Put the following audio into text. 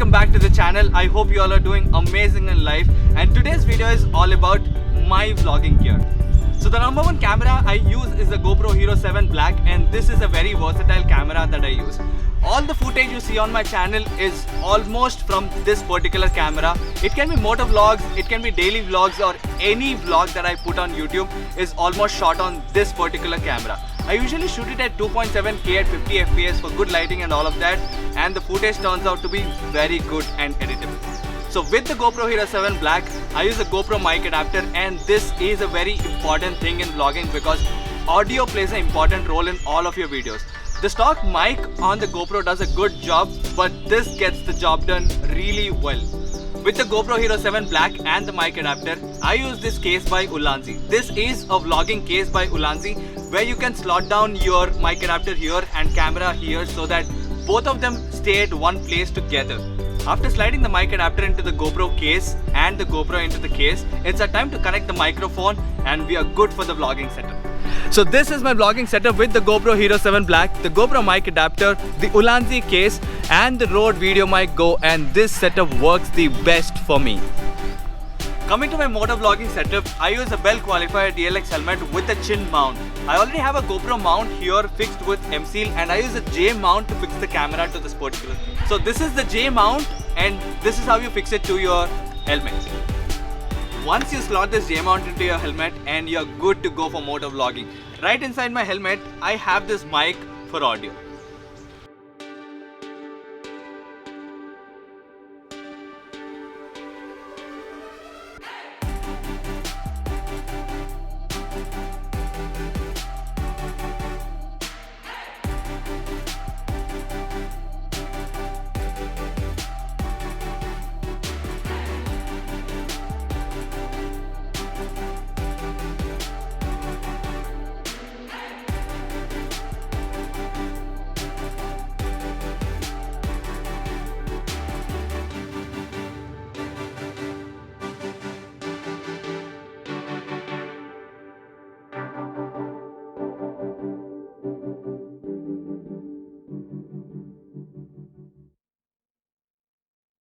welcome back to the channel. I hope you all are doing amazing in life, and today's video is all about my vlogging gear. So the number one camera I use is the GoPro Hero 7 Black, and this is a very versatile camera that I use. All the footage you see on my channel is almost from this particular camera. It can be moto vlogs, it can be daily vlogs, or any vlog that I put on YouTube is almost shot on this particular camera. I usually shoot it at 2.7K at 50 FPS for good lighting and all of that, and the footage turns out to be very good and editable. So with the GoPro Hero 7 Black, I use a GoPro mic adapter, and this is a very important thing in vlogging because audio plays an important role in all of your videos. The stock mic on the GoPro does a good job, but this gets the job done really well. With the GoPro Hero 7 Black and the mic adapter, I use this case by Ulanzi. This is a vlogging case by Ulanzi where you can slot down your mic adapter here and camera here so that both of them stay at one place together. After sliding the mic adapter into the GoPro case and the GoPro into the case, it's a time to connect the microphone and we are good for the vlogging setup. So this is my vlogging setup with the GoPro Hero 7 Black, the GoPro mic adapter, the Ulanzi case and the Rode Video Mic Go, and this setup works the best for me. Coming to my motor vlogging setup, I use a well qualified DLX helmet with a chin mount. I already have a GoPro mount here fixed with M-Seal, and I use a J mount to fix the camera to this particular thing. So this is the J mount, and this is how you fix it to your helmet. Once you slot this J mount into your helmet and you're good to go for motor vlogging. Right inside my helmet, I have this mic for audio.